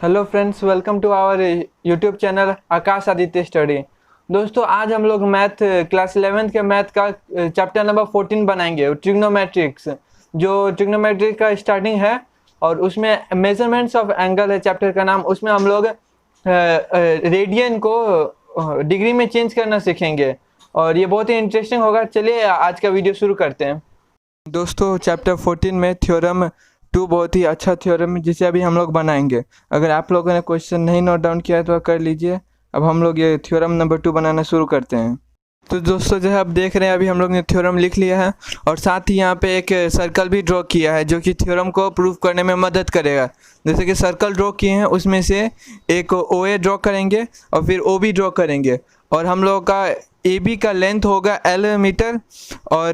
Hello friends, welcome to our YouTube channel Aakash Aditya study. दोस्तों, आज हम लोग मैथ क्लास 11th के मैथ का चैप्टर नंबर 14 बनाएंगे, ट्रिग्नोमेट्रिक्स। जो ट्रिग्नोमेट्रिक का स्टार्टिंग है और उसमें मेजरमेंट्स ऑफ एंगल है चैप्टर का नाम। उसमें हम लोग रेडियन को डिग्री में चेंज करना सीखेंगे और ये बहुत ही इंटरेस्टिंग होगा। चलिए आज का वीडियो शुरू करते हैं। दोस्तों, चैप्टर 14 में थ्योरम 2 बहुत ही अच्छा थ्योरम है जिसे अभी हम लोग बनाएंगे। अगर आप लोगों ने क्वेश्चन नहीं नोट डाउन किया है तो कर लीजिए। अब हम लोग ये थ्योरम नंबर 2 बनाना शुरू करते हैं। तो दोस्तों, जो है आप देख रहे हैं अभी हम लोग ने थ्योरम लिख लिया है और साथ ही यहाँ पे एक सर्कल भी ड्रॉ किया है जो कि थ्योरम को प्रूव करने में मदद करेगा। जैसे कि सर्कल ड्रॉ किए हैं, उसमें से एक ओ ए ड्रॉ करेंगे और फिर ओ बी ड्रॉ करेंगे और हम लोग का ए बी का लेंथ होगा एल मीटर और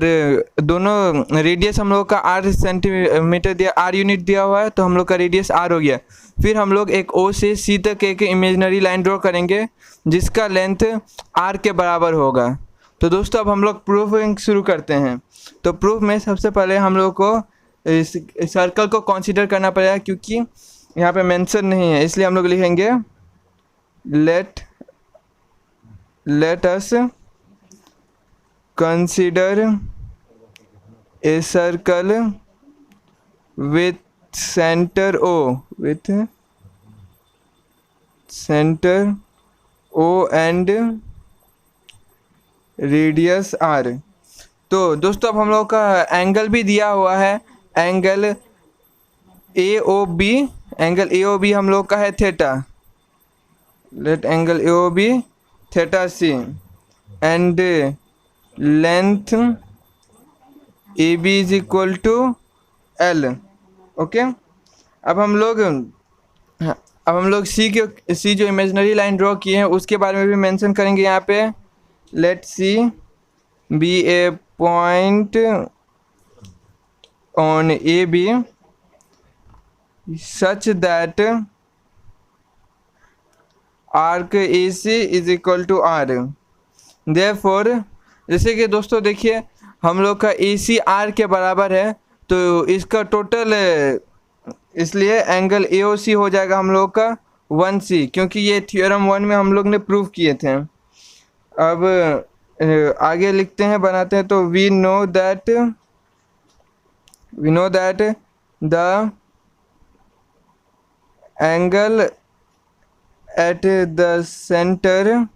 दोनों रेडियस हम लोग का आर सेंटीमीटर दिया, आर यूनिट दिया हुआ है तो हम लोग का रेडियस आर हो गया। फिर हम लोग एक ओ से सी तक एक इमेजिनरी लाइन ड्रॉ करेंगे जिसका लेंथ आर के बराबर होगा। तो दोस्तों, अब हम लोग प्रूफिंग शुरू करते हैं। तो प्रूफ में सबसे पहले हम लोग को इस सर्कल को कंसीडर करना पड़ेगा क्योंकि यहाँ पे मेंशन नहीं है, इसलिए हम लोग लिखेंगे let us consider a circle with center O and radius R। तो दोस्तों, अब हम लोग का एंगल भी दिया हुआ है, एंगल AOB हम लोग का है theta. Let angle AOB theta C and length AB is equal to L। Okay, अब हम लोग सी जो इमेजिनरी लाइन ड्रॉ किए हैं उसके बारे में भी मेंशन करेंगे यहाँ पे। Let C be a point on AB such that arc AC is equal to R। Therefore, जैसे कि दोस्तों देखिए हम लोग का AC R के बराबर है तो इसका टोटल, इसलिए एंगल AOC हो जाएगा हम लोग का 1C, क्योंकि ये थ्योरम 1 में हम लोग ने प्रूव किए थे। अब आगे लिखते हैं, बनाते हैं। तो we know that the angle at the center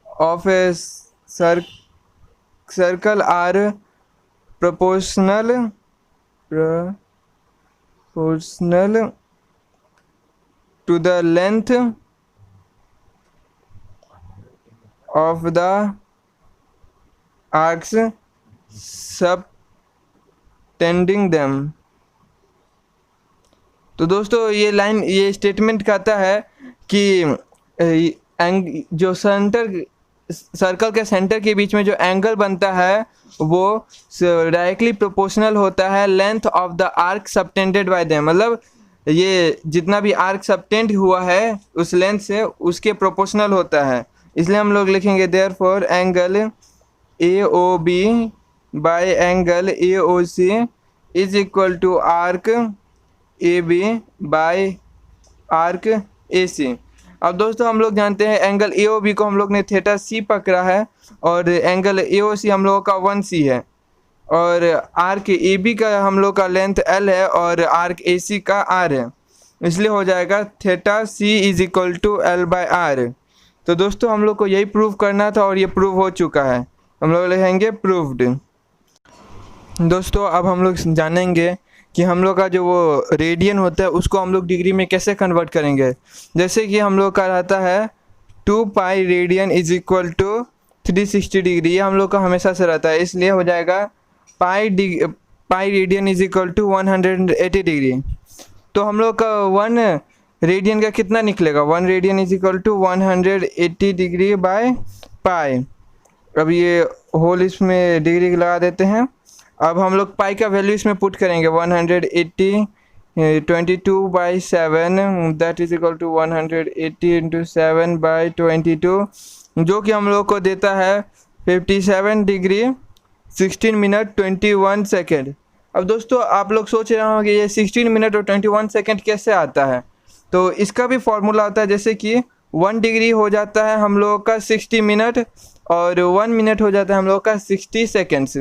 of a circle are proportional to the length of the arcs subtending them। तो दोस्तों, ये स्टेटमेंट कहता है कि जो सर्कल के सेंटर के बीच में जो एंगल बनता है वो डायरेक्टली प्रोपोर्शनल होता है length of the arc subtended bye them. मतलब ये जितना भी आर्क सबटेंड हुआ है उस लेंथ से उसके प्रोपोर्शनल होता है, इसलिए हम लोग लिखेंगे therefore angle AOB by angle AOC is equal to arc AB by arc AC। अब दोस्तों, हम लोग जानते हैं एंगल AOB को हम लोग ने थीटा C पकड़ा है और एंगल AOC हम लोगों का 1C है और आर्क AB का हम लोग का लेंथ L है और आर्क AC का R है, इसलिए हो जाएगा theta C is equal to L by R। तो दोस्तों, हम लोग को यही प्रूव करना था और ये प्रूव हो चुका है। हम लोग लिखेंगे प्रूव्ड। दोस्तों, अब हम लोग जानेंगे कि हम लोग का जो वो रेडियन होता है उसको हम लोग डिग्री में कैसे कन्वर्ट करेंगे। जैसे कि हम लोग का रहता है 2 pi radian is equal to 360 degree, ये हम लोग का हमेशा से रहता है, इसलिए हो जाएगा pi radian is equal to 180 degree. तो हम लोग का 1 रेडियन का कितना निकलेगा, 1 radian is equal to 180 degree by pi. अब ये होल इसमें डिग्री लगा देते हैं। अब हम लोग पाई का वैल्यू इसमें पुट करेंगे 180 22/7 that is equal to 180 into 7/22, जो कि हम लोग को देता है 57 डिग्री 16 मिनट 21 सेकेंड। अब दोस्तों आप लोग सोच रहे होंगे ये 16 मिनट और 21 सेकंड कैसे आता है। तो इसका भी फॉर्मूला होता है, जैसे कि 1 डिग्री हो जाता है हम लोगों का 60 मिनट और 1 मिनट हो जाता है हम लोग का 60 सेकेंड्स।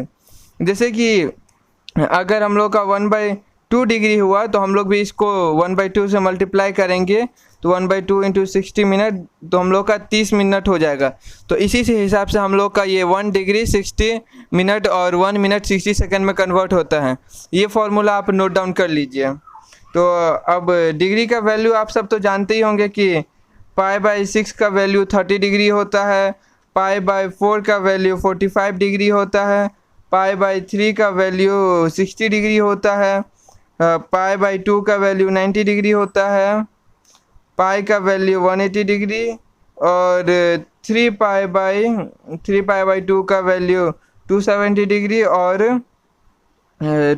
जैसे कि अगर हम लोग का 1/2 डिग्री हुआ तो हम लोग भी इसको 1/2 से मल्टीप्लाई करेंगे, तो 1/2 इंटू 60 मिनट तो हम लोग का 30 मिनट हो जाएगा। तो इसी से हिसाब से हम लोग का ये 1 डिग्री 60 मिनट और 1 मिनट 60 सेकेंड में कन्वर्ट होता है। ये फार्मूला आप नोट डाउन कर लीजिए। तो अब डिग्री का वैल्यू आप सब तो जानते ही होंगे कि π/6 का वैल्यू 30 डिग्री होता है, π/4 का वैल्यू 45 डिग्री होता है, π/3 का वैल्यू 60 डिग्री होता है, π/2 का वैल्यू 90 डिग्री होता है, पाई का वैल्यू 180 डिग्री और 3π/2 का वैल्यू 270 डिग्री और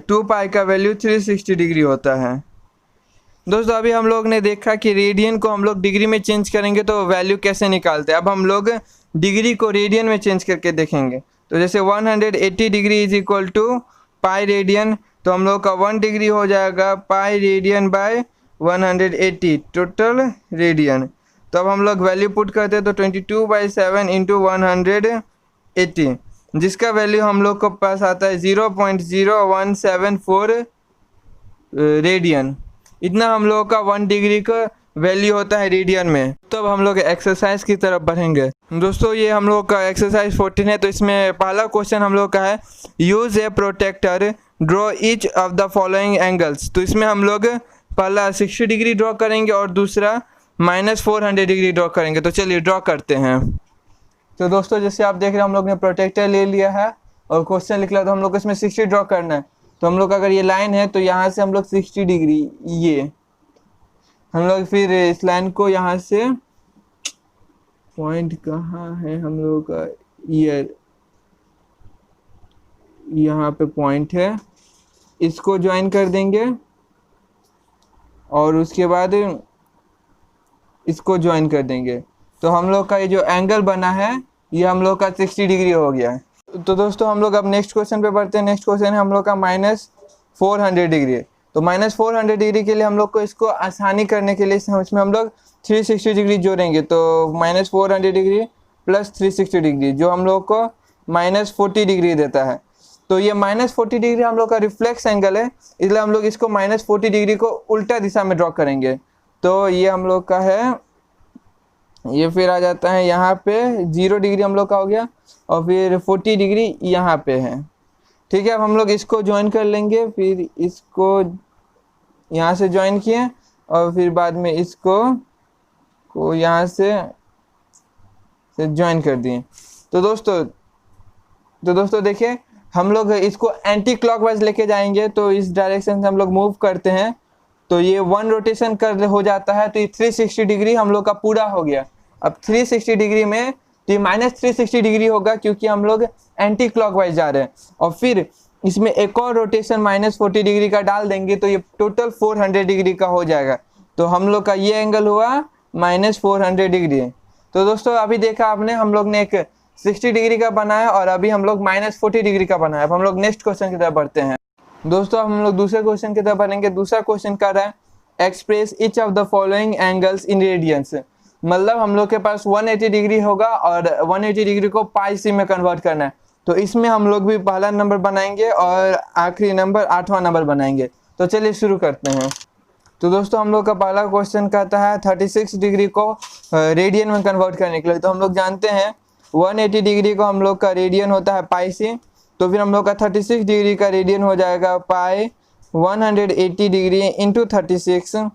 2π का वैल्यू 360 डिग्री होता है। दोस्तों अभी हम लोग ने देखा कि रेडियन को हम लोग डिग्री में चेंज करेंगे तो वैल्यू कैसे निकालते हैं। अब हम लोग डिग्री को रेडियन में चेंज करके देखेंगे। तो जैसे 180 degree is equal to pi radian, तो हम लोग का 1 डिग्री हो जाएगा pi radian by 180 total radian. तो अब हम लोग वैल्यू पुट करते हैं तो 22/7 इंटू 180, जिसका वैल्यू हम लोग को पास आता है 0.0174 रेडियन। इतना हम लोग का 1 डिग्री का वैल्यू होता है रेडियन में। तो अब हम लोग एक्सरसाइज की तरफ बढ़ेंगे। दोस्तों ये हम लोग का एक्सरसाइज 14 है। तो इसमें पहला क्वेश्चन हम लोग का है use a protractor draw each of the following angles. तो इसमें हम लोग पहला 60 डिग्री ड्रॉ करेंगे और दूसरा -400 डिग्री ड्रॉ करेंगे। तो चलिए ड्रॉ करते हैं। तो दोस्तों जैसे आप देख रहे हैं हम लोग ने प्रोटेक्टर ले लिया है और क्वेश्चन लिख लिया, तो हम लोग को इसमें 60 ड्रॉ करना है। तो हम लोग अगर ये लाइन है तो यहाँ से हम लोग 60 डिग्री, ये हम लोग फिर इस लाइन को यहाँ से, पॉइंट कहाँ है हम लोगों का, यहाँ पे पॉइंट है, इसको ज्वाइन कर देंगे और उसके बाद इसको ज्वाइन कर देंगे। तो हम लोग का ये जो एंगल बना है ये हम लोग का 60 डिग्री हो गया है। तो दोस्तों हम लोग अब नेक्स्ट क्वेश्चन पे बढ़ते हैं। नेक्स्ट क्वेश्चन है हम लोग का -400 डिग्री। तो -400 डिग्री के लिए हम लोग को इसको आसानी करने के लिए इसमें हम लोग 360 डिग्री जोड़ेंगे। तो -400 डिग्री प्लस 360 डिग्री जो हम लोग को -40 डिग्री देता है। तो ये -40 डिग्री हम लोग का रिफ्लेक्स एंगल है, इसलिए हम लोग इसको -40 डिग्री को उल्टा दिशा में ड्रॉ करेंगे। तो ये हम लोग का है, ये फिर आ जाता है यहाँ पे 0 डिग्री हम लोग का हो गया और फिर 40 डिग्री यहाँ पे है। ठीक है, अब हम लोग इसको ज्वाइन कर लेंगे, फिर इसको यहाँ से ज्वाइन किए और फिर बाद में इसको यहाँ से ज्वाइन कर दिए। तो दोस्तों देखिए हम लोग इसको एंटी क्लॉकवाइज लेके जाएंगे। तो इस डायरेक्शन से हम लोग मूव करते हैं तो ये 1 रोटेशन कर हो जाता है। तो ये 360 डिग्री हम लोग का पूरा हो गया। अब 360 डिग्री में तो ये -360 डिग्री होगा क्योंकि हम लोग एंटी क्लॉकवाइज जा रहे हैं। और फिर इसमें एक और रोटेशन -40 डिग्री का डाल देंगे तो ये टोटल 400 डिग्री का हो जाएगा। तो हम लोग का ये एंगल हुआ -400 डिग्री। तो दोस्तों अभी देखा आपने, हम लोग ने एक 60 डिग्री का बनाया और अभी हम लोग -40 डिग्री का बनाया। अब हम लोग नेक्स्ट क्वेश्चन की तरफ बढ़ते हैं। दोस्तों हम लोग दूसरे क्वेश्चन की तरफ बढ़ेंगे। दूसरा क्वेश्चन कर रहा है express each of the following angles in radiance. मतलब हम लोग के पास 180 डिग्री होगा और 180 डिग्री को π/c में कन्वर्ट करना है। तो इसमें हम लोग भी पहला नंबर बनाएंगे और आखिरी नंबर 8वां नंबर बनाएंगे। तो चलिए शुरू करते हैं। तो दोस्तों हम लोग का पहला क्वेश्चन कहता है 36 डिग्री को रेडियन में कन्वर्ट करने के लिए। तो हम लोग जानते हैं 180 डिग्री को हम लोग का रेडियन होता है π/c। तो फिर हम लोग का 36 डिग्री का रेडियन हो जाएगा पाई 180 डिग्री इंटू 36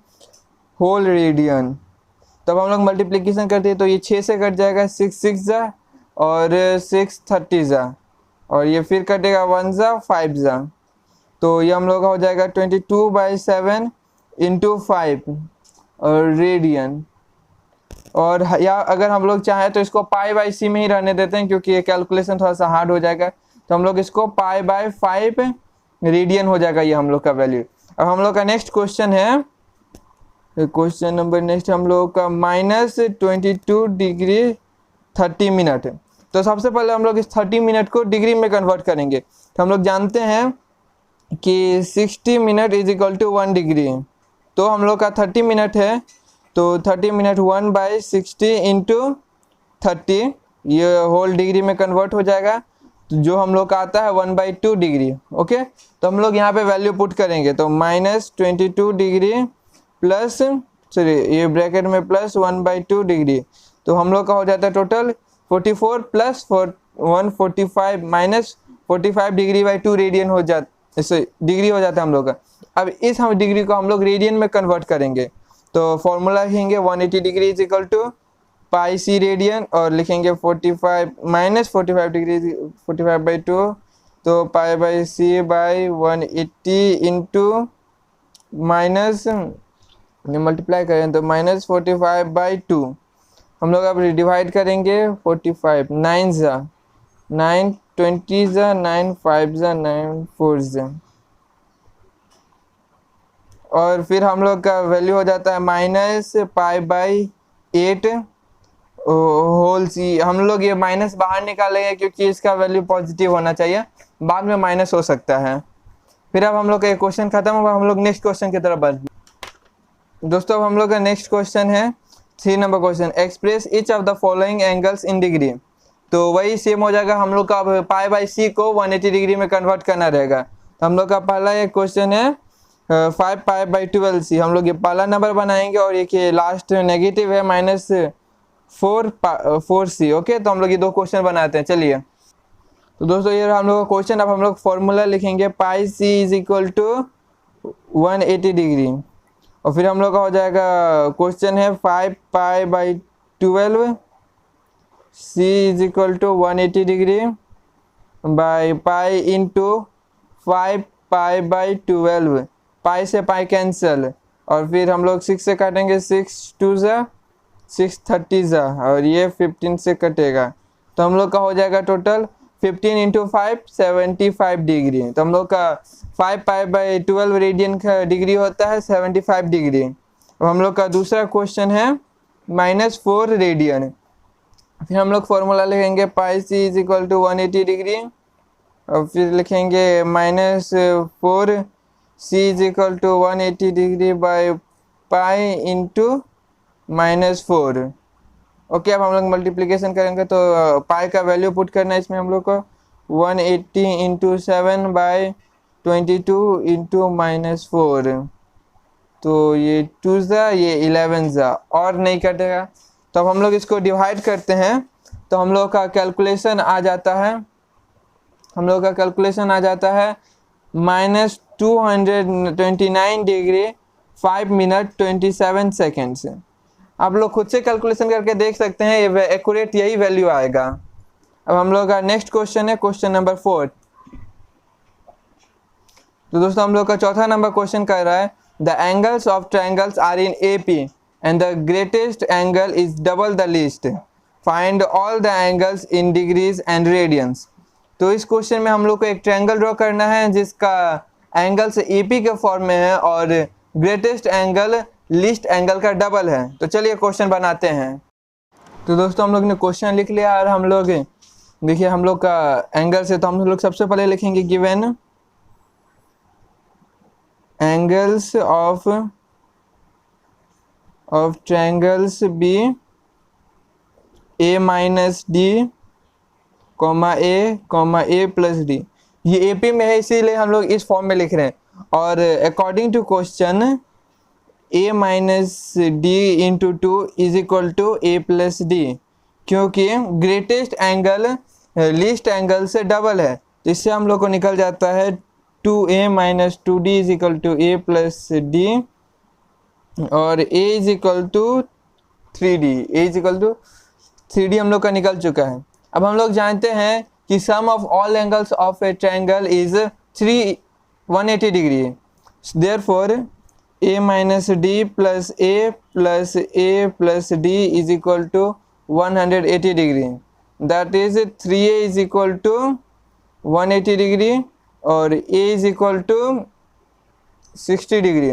होल रेडियन। तब हम लोग मल्टीप्लिकेशन करते हैं तो ये 6 से कट जाएगा, 6 6 जा और 6 30 जा और ये फिर कटेगा 1 जा 5 जा। तो ये हम लोग का हो जाएगा 22/7 इंटू 5 और रेडियन। और या अगर हम लोग चाहें तो इसको π/c में ही रहने देते हैं क्योंकि ये कैलकुलेशन थोड़ा सा हार्ड हो जाएगा। तो हम लोग इसको π/5 रेडियन हो जाएगा ये हम लोग का वैल्यू। अब हम लोग का नेक्स्ट क्वेश्चन है, क्वेश्चन नंबर नेक्स्ट हम लोग का -22 डिग्री 30 मिनट। तो सबसे पहले हम लोग इस 30 मिनट को डिग्री में कन्वर्ट करेंगे। तो हम लोग जानते हैं कि 60 minute is equal to 1 degree. तो हम लोग का 30 मिनट है, तो 30 मिनट 1/60 इंटू 30, ये होल डिग्री में कन्वर्ट हो जाएगा, तो जो हम लोग का आता है 1/2 डिग्री। ओके, तो हम लोग यहाँ पे वैल्यू पुट करेंगे, तो -22 डिग्री प्लस, सॉरी ये ब्रैकेट में प्लस 1/2 डिग्री, तो हम लोग का हो जाता है total 44 plus 145 -45 degree by 2 radian हो जाता, इससे डिग्री हो जाता है हम लोग का। अब इस हम डिग्री को हम लोग रेडियन में कन्वर्ट करेंगे, तो फॉर्मूला लिखेंगे 180 degree is equal to pi C radian, और लिखेंगे 45 -45 डिग्री 45/2, तो pi by C by 180 into minus multiply करें तो -45/2। हम लोग अब डिवाइड करेंगे 45, 9 ज़ा 9, 20 ज़ा 9, 5 ज़ा 9, 4 ज़ा, और फिर हम लोग का वैल्यू हो जाता है -π/8 होल सी। हम लोग ये माइनस बाहर निकालेंगे क्योंकि इसका वैल्यू पॉजिटिव होना चाहिए, बाद में माइनस हो सकता है। फिर अब हम लोग का ये क्वेश्चन खत्म होगा, हम लोग नेक्स्ट क्वेश्चन की तरफ बढ़। दोस्तों अब हम लोग का नेक्स्ट क्वेश्चन है 3 number question, express each of the following angles in degree. तो वही सेम हो जाएगा, हम लोग का अब π/c को 180 डिग्री में कन्वर्ट करना रहेगा। तो हम लोग का पहला एक क्वेश्चन है 5π/12c, हम लोग ये पहला नंबर बनाएंगे, और ये लास्ट नेगेटिव है -4c। ओके, तो हम लोग ये दो क्वेश्चन बनाते हैं। चलिए, तो दोस्तों ये हम लोग का क्वेश्चन। अब हम लोग फॉर्मूला लिखेंगे πc is equal to 180 degree, और फिर हम लोग का हो जाएगा, क्वेश्चन है 5π/12 c is equal to 180 degree by pi into 5π/12, pi से पाई कैंसिल, और फिर हम लोग 6 से काटेंगे, 6 2 ज़ा 6 30 ज़ा, और ये 15 से कटेगा, तो हम लोग का हो जाएगा टोटल 15 इंटू 5 75 डिग्री। तो हम लोग का 5π/12 रेडियन का डिग्री होता है 75 डिग्री। अब हम लोग का दूसरा क्वेश्चन है -4 रेडियन, फिर हम लोग फॉर्मूला लिखेंगे πc is equal to 180 degree, और फिर लिखेंगे -4 c is equal to 180 degree by pi into -4। Okay, अब हम लोग मल्टीप्लिकेशन करेंगे, तो पाई का वैल्यू पुट करना है इसमें हम लोग को 180 इंटू 7/22 इंटू -4, तो ये 2 ज़ा ये 11 ज़ा, और नहीं कटेगा। तो अब हम लोग इसको डिवाइड करते हैं, तो हम लोग का कैलकुलेशन आ जाता है, -229 डिग्री 5 मिनट 27 सेकेंड्स। आप लोग खुद से कैलकुलेशन करके देख सकते हैं, ये एक्यूरेट यही वैल्यू आएगा। अब हम लोग का नेक्स्ट क्वेश्चन है क्वेश्चन नंबर 4। तो दोस्तों हम लोग का चौथा नंबर क्वेश्चन कर रहा है, the angles of triangles are in AP and the greatest angle is double the least, find all the angles in degrees and radians. तो इस क्वेश्चन में हम लोग को एक ट्रायंगल ड्रॉ करना है जिसका एंगल्स AP के फॉर्म में है, और ग्रेटेस्ट एंगल लीस्ट एंगल का डबल है। तो चलिए क्वेश्चन बनाते हैं। तो दोस्तों हम लोग ने क्वेश्चन लिख लिया, और हम लोग देखिए हम लोग का एंगल से, तो हम लोग सबसे पहले लिखेंगे given angles of triangles be A minus D comma A plus D. ये AP में है इसीलिए हम लोग इस फॉर्म में लिख रहे हैं, और according to question A minus D into 2 is equal to A plus D, क्योंकि ग्रेटेस्ट एंगल लीस्ट एंगल से डबल है, तो इससे हम लोग को निकल जाता है 2A minus 2D is equal to A plus D, और A is equal to 3D हम लोग का निकल चुका है। अब हम लोग जानते हैं कि sum of all angles of a triangle is 180 degree, therefore A minus D plus A plus D is equal to 180 degree, that is 3A is equal to 180 degree, और A is equal to 60 degree.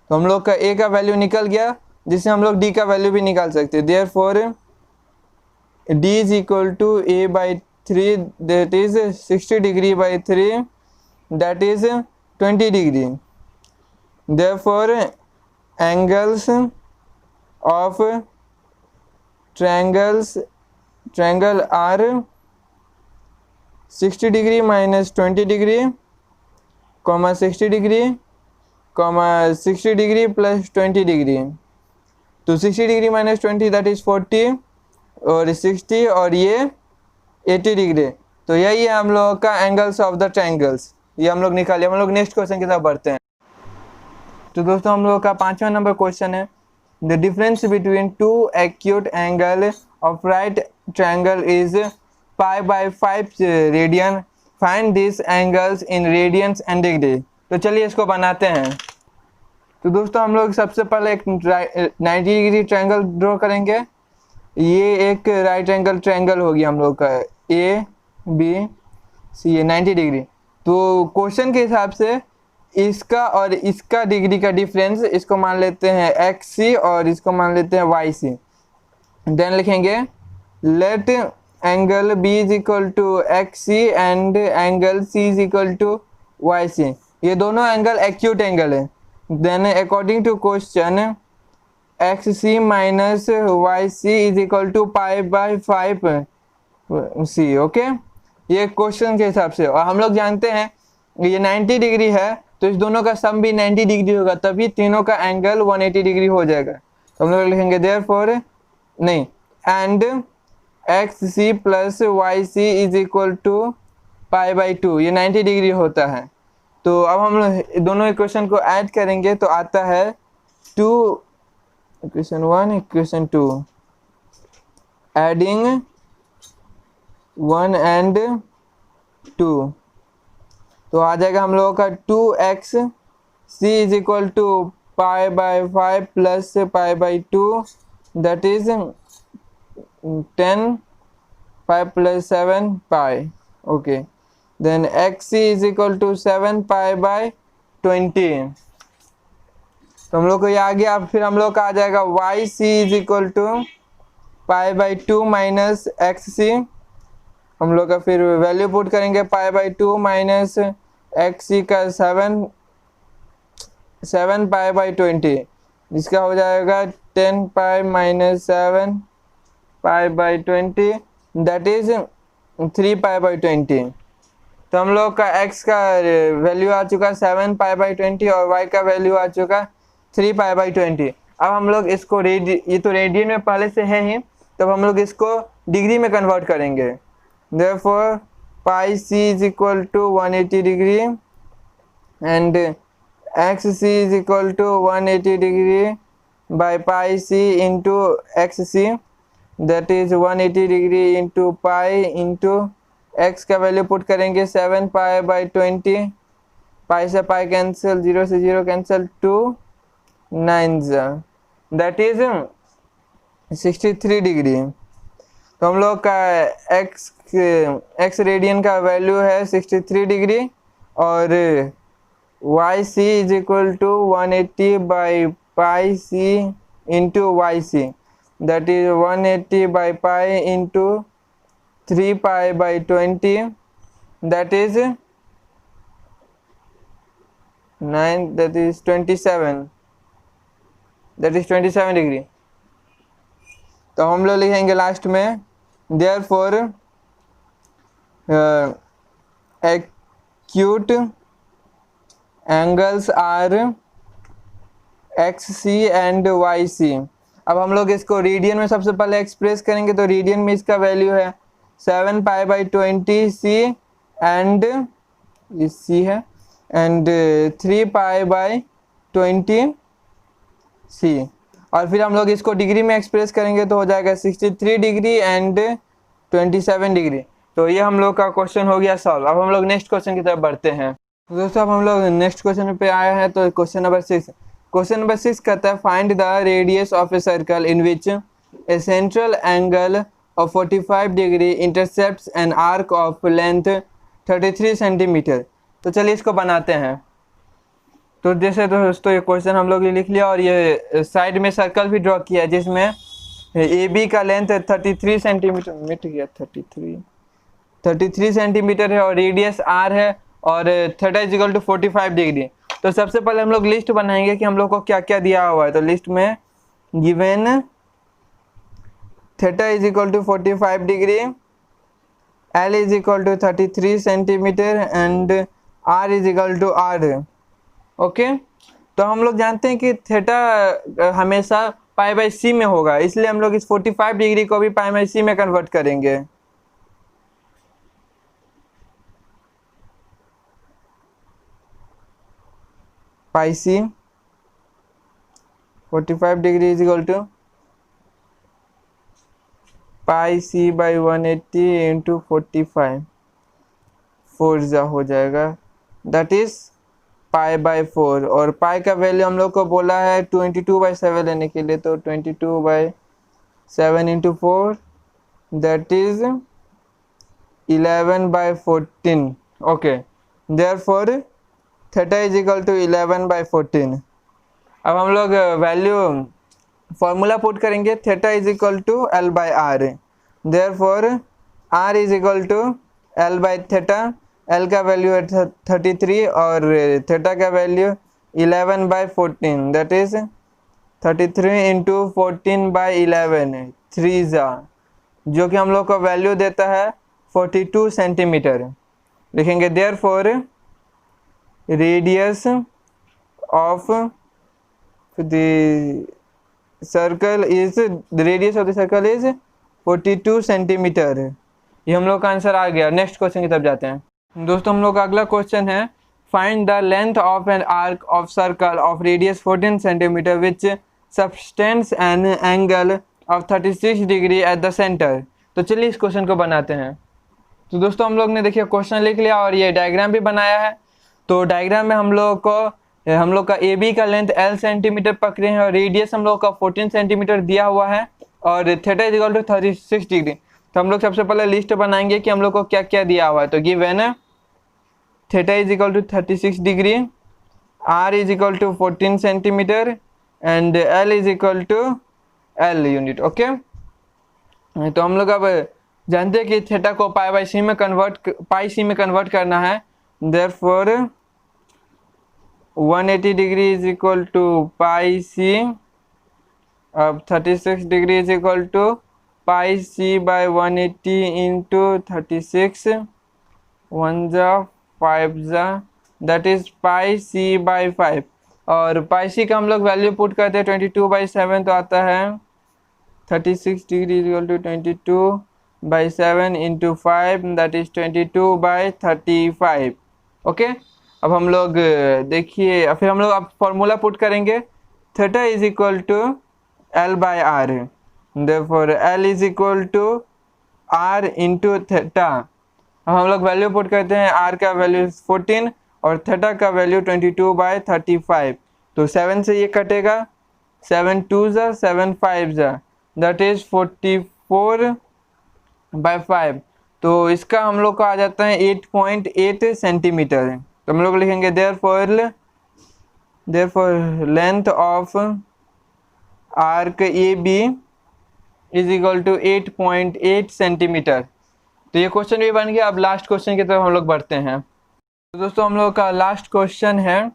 तो हम लोग का A का value निकल गया, जिससे हम लोग D का वैल्यू भी निकाल सकते हैं। Therefore D is equal to A by 3, that is 60 degree by 3 that is 20 degree. Therefore angles of triangle are 60 degree minus 20 degree, comma 60 degree, comma 60 degree plus 20 degree. तो 60 डिग्री माइनस 20 दैट इज 40 और 60 और ये 80 degree. तो यही है हम लोगों का एंगल्स ऑफ द ट्रायंगल्स, ये हम लोग निकाले। हम लोग नेक्स्ट क्वेश्चन की तरफ बढ़ते हैं। तो दोस्तों हम लोगों का 5वां नंबर क्वेश्चन है, the difference between two acute angle of right triangle is π/5 radian, find this angles in radians and degree. तो चलिए इसको बनाते हैं। तो दोस्तों हम लोग सबसे पहले एक 90 डिग्री ट्रायंगल ड्रॉ करेंगे। ये एक राइट एंगल ट्रायंगल होगी हम लोग का ए बी सी, ये 90 डिग्री। तो क्वेश्चन के हिसाब से इसका और इसका डिग्री का डिफरेंस, इसको मान लेते हैं एक्स सी और इसको मान लेते हैं वाई सी। देन लिखेंगे let angle B is equal to X C and angle C is equal to Y C. ये दोनों एंगल एक्यूट एंगल है। Then according to question X C minus Y C is equal to π/5 C. Okay, ये question के हिसाब से। और हम लोग जानते हैं ये 90 डिग्री है, तो इस दोनों का सम भी 90 डिग्री होगा, तभी तीनों का एंगल 180 डिग्री हो जाएगा। तो हम लोग लिखेंगे देयरफॉर नहीं and X C plus Y C is equal to π/2, ये 90 डिग्री होता है। तो अब हम लोग दोनों इक्वेशन को ऐड करेंगे तो आता है 2 इक्वेशन 1 इक्वेशन 2, एडिंग 1 एंड 2 तो आ जाएगा हम लोगों का 2x c is equal to π/5 plus π/2 that is 10 5 plus 7 pi. Okay, then xc is equal to 7 π/20। तो हम लोग को ये आ गया। फिर हम लोग का आ जाएगा yc is equal to π/2 minus xc। हम लोग का फिर वैल्यू पुट करेंगे π/2 माइनस xc का 7 π/20, जिसका हो जाएगा 10 पाई माइनस 7 π/20 दैट इज 3 π/20। तो हम लोग का x का वैल्यू आ चुका 7 π/20 और y का वैल्यू आ चुका 3 π/20। अब हम लोग इसको ये तो रेडियन में पहले से है ही, तब हम लोग इसको डिग्री में कन्वर्ट करेंगे। Therefore pi c is equal to 180 degree and xc is equal to 180 degree by pi c into xc, that is 180 degree into pi into x का वैल्यू पुट करेंगे 7 π/20, पाई से पाई कैंसिल, 0 से 0 cancel, 2 9 that is 63 degree. तो हम लोग का x radian का value है 63 डिग्री और Y C is equal to 180 by pi C into Y C, that is 180 by pi into 3 π/20 that is 9 that is 27 degree. तो हम लोग लिखेंगे लास्ट में therefore acute angles are xc and yc। अब हम लोग इसको रेडियन में सबसे पहले एक्सप्रेस करेंगे। तो रेडियन में इसका वैल्यू है 7 π/20 c एंड c है एंड 3 π/20 c। और फिर हम लोग इसको डिग्री में एक्सप्रेस करेंगे तो हो जाएगा 63 डिग्री एंड 27 डिग्री। तो ये हम लोग का क्वेश्चन हो गया सॉल्व। अब हम लोग नेक्स्ट क्वेश्चन की तरफ बढ़ते हैं। तो दोस्तों अब हम लोग नेक्स्ट क्वेश्चन पे आए हैं। तो क्वेश्चन नंबर 6, क्वेश्चन नंबर 6 कहता है find the radius of a circle in which A central angle of 45 degree intercepts an arc of length 33 centimetre. तो चलिए इसको बनाते हैं। तो जैसे दोस्तों ये क्वेश्चन हम लोग लिख लिया और ये साइड में सर्कल भी ड्रॉ किया है जिसमें ए बी का लेंथ 33 सेंटीमीटर, मिट गया 33 सेंटीमीटर है और रेडियस आर है और theta is equal to 45 degree. तो सबसे पहले हम लोग लिस्ट बनाएंगे कि हम लोग को क्या क्या दिया हुआ है। तो लिस्ट में given theta is equal to 45 degree, L is equal to 33 centimetre and R is equal to R। Okay, तो हम लोग जानते हैं कि थीटा हमेशा पाई बाई सी में होगा, इसलिए हम लोग इस 45 डिग्री को भी पाई बाई सी में कन्वर्ट करेंगे। Pi C 45 degree is equal to pi C by 180 into 45, 4 जा हो जाएगा, दैट इज पाई बाई 4। और पाई का वैल्यू हम लोग को बोला है 22/7 लेने के लिए, तो 22/7 into 4 that is 11/14। Okay, therefore theta is equal to 11/14। अब हम लोग वैल्यू फॉर्मूला पुट करेंगे, theta is equal to L by R, therefore R is equal to L by theta. L का वैल्यू है 33 और थीटा का वैल्यू 11/14, दैट इज 33 इंटू 14/11, 3 जा, जो कि हम लोग को वैल्यू देता है 42 सेंटीमीटर। लिखेंगे therefore radius of the circle is, the radius of the circle is 42 centimetre. ये हम लोग का आंसर आ गया। नेक्स्ट क्वेश्चन की तरफ जाते हैं। दोस्तों हम लोग का अगला क्वेश्चन है, find the length of an arc of circle of radius 14 centimetre which subtends an angle of 36 degree at the centre. तो चलिए इस क्वेश्चन को बनाते हैं। तो दोस्तों हम लोग ने देखिए क्वेश्चन लिख लिया और ये डायग्राम भी बनाया है। तो डायग्राम में हम लोग का ए बी का लेंथ L सेंटीमीटर पकड़े हैं और रेडियस हम लोग का 14 सेंटीमीटर दिया हुआ है और theta is equal to 36 degree. तो हम लोग सबसे पहले लिस्ट बनाएंगे कि हम लोग को क्या क्या दिया हुआ है। तो गिवन है theta is equal to 36 degree, R is equal to 14 centimetre and L is equal to L unit. Okay, तो हम लोग अब जानते हैं कि थीटा को पाई सी में कन्वर्ट करना है, therefore 180 degree is equal to pi C, अब 36 degree is equal to pi C by 180 into 36, 1 जा 5 जा, that is pi C by 5। और पाई सी का हम लोग वैल्यू पुट करते हैं 22/7, तो आता है 36 degree is equal to 22/7 into 5, that is 22/35। Okay, अब हम लोग देखिए, फिर हम लोग अब फॉर्मूला पुट करेंगे, theta is equal to L by R, therefore L is equal to R into theta. अब हम लोग वैल्यू पुट करते हैं, R का वैल्यू 14 और थीटा का वैल्यू 22/35। तो 7 से ये कटेगा, 7 2 जा 7 5 जा, दैट इज 44/5। तो इसका हम लोग का आ जाता है 8.8 सेंटीमीटर। तो हम लोग लिखेंगे therefore length of arc A B is equal to 8.8 centimetre. तो ये क्वेश्चन भी बन गया। अब लास्ट क्वेश्चन की तरफ हम लोग बढ़ते हैं। तो दोस्तों हम लोग का लास्ट क्वेश्चन है,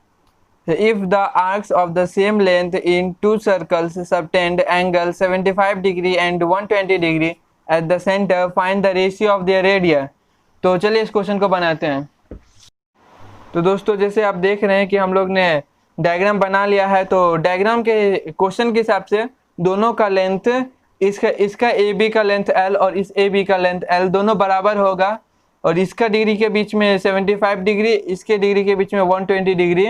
if the arcs of the same length in to circles subtend angle 75 degree and 120 degree at the centre, find the ratio of their radius. तो चलिए इस क्वेश्चन को बनाते हैं। तो दोस्तों जैसे आप देख रहे हैं कि हम लोग ने डायग्राम बना लिया है। तो डायग्राम के क्वेश्चन के हिसाब से दोनों का लेंथ, इसका ए बी का लेंथ L और इस ए बी का लेंथ L दोनों बराबर होगा, और इसका डिग्री के बीच में 75 डिग्री, इसके डिग्री के बीच में 120 डिग्री,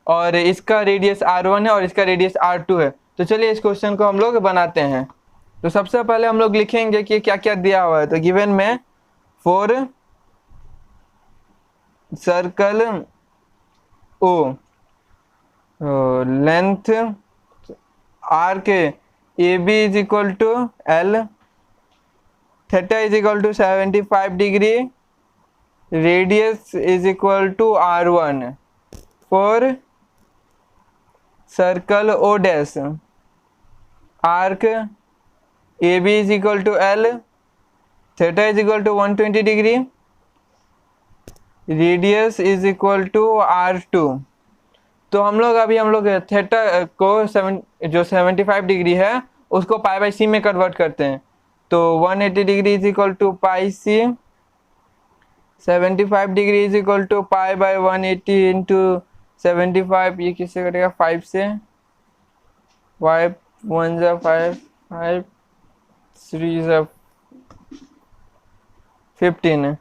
और इसका रेडियस R1 है और इसका रेडियस R2 है। तो चलिए इस क्वेश्चन को हम लोग बनाते हैं। तो सबसे पहले हम लोग लिखेंगे कि क्या क्या दिया हुआ है। तो गिवन में for circle O length arc A B is equal to L, theta is equal to 75 degree, radius is equal to R1 for circle O dash, arc A B is equal to L, theta is equal to 120 degree, radius is equal to R2। तो हम लोग theta को जो 75 degree है उसको पाई by सी में convert करते हैं। तो 180 degree is equal to pi C, 75 degree is equal to pi by 180 into 75। ये किससे कटेगा? 5 से। 5 1 जा 5, 5 3 जा 15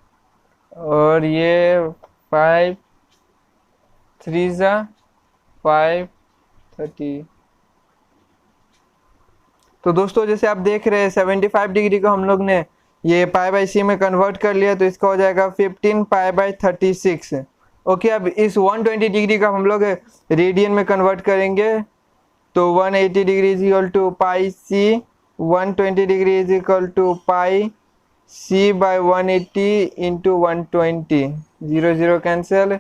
और ये 5 3 जा 5 30। तो दोस्तों जैसे आप देख रहे हैं 75 डिग्री को हम लोग ने ये पाई बाई सी में कन्वर्ट कर लिया, तो इसका हो जाएगा 15 पाई बाई 36। ओके, अब इस 120 डिग्री का हम लोग रेडियन में कन्वर्ट करेंगे। तो 180 degree is equal to pi C, 120 degree is equal to pi C by 180 into 120। 0 0 cancel,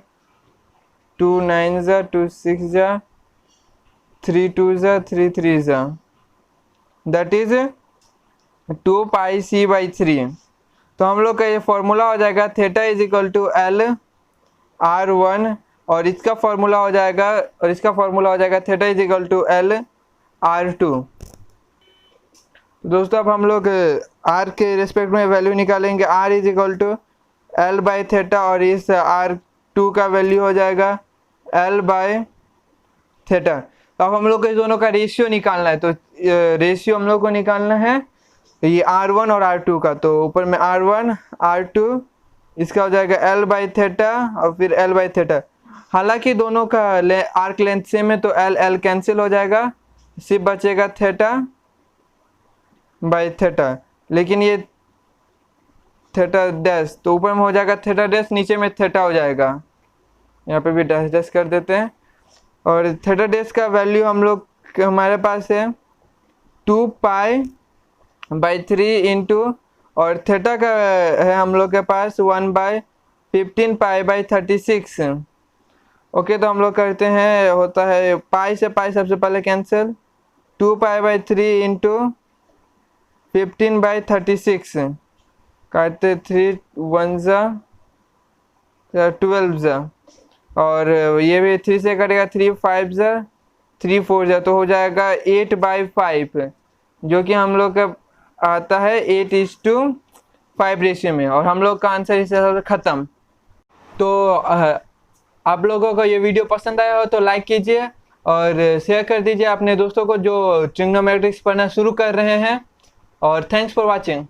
2 9 जा 2 6 जा 3 2 जा 3 3 जा, that is 2 pi C by 3। तो हम लोग का ये फॉर्मूला हो जाएगा theta is equal to L R1 और इसका फॉर्मूला हो जाएगा theta is equal to L R2। दोस्तों अब हम लोग R के रिस्पेक्ट में वैल्यू निकालेंगे। R is equal to L by theta और इस R2 का वैल्यू हो जाएगा L बाई थीटा। तो अब हम लोग को इस दोनों का रेशियो निकालना है। तो रेशियो हम लोग को निकालना है ये R1 और R2 का। तो ऊपर में R1 R2, इसका हो जाएगा L बाई थीटा और फिर L बाई थीटा। हालांकि दोनों का आर्क लेंथ सेम है तो L L कैंसिल हो जाएगा, सिर्फ बचेगा थीटा बाई थीटा। लेकिन ये थीटा डैश, तो ऊपर में हो जाएगा थीटा डैश, नीचे में थीटा हो जाएगा। यहाँ पे भी डैश डैश कर देते हैं। और थीटा डैश का वैल्यू हम लोग हमारे पास है 2 पाई बाई 3 इंटू, और थीटा का है हम लोग के पास 1 बाई 15 पाई बाई 36। ओके, तो हम लोग करते हैं, होता है पाई से पाई सबसे पहले cancel, 2 pi by 3 into 15 by 36 काटते 3 1 जा 12 जा, और ये भी 3 से कटेगा 3 5 जा 3 4 जा, तो हो जाएगा 8 बाई 5, जो कि हम लोग का आता है 8:5 रेशियो में। और हम लोग का आंसर इस हिसाब से खत्म। तो आप लोगों को ये वीडियो पसंद आया हो तो लाइक कीजिए और शेयर कर दीजिए अपने दोस्तों को जो ट्रिग्नोमेट्रिक्स पढ़ना शुरू कर रहे हैं। और थैंक्स फॉर वॉचिंग।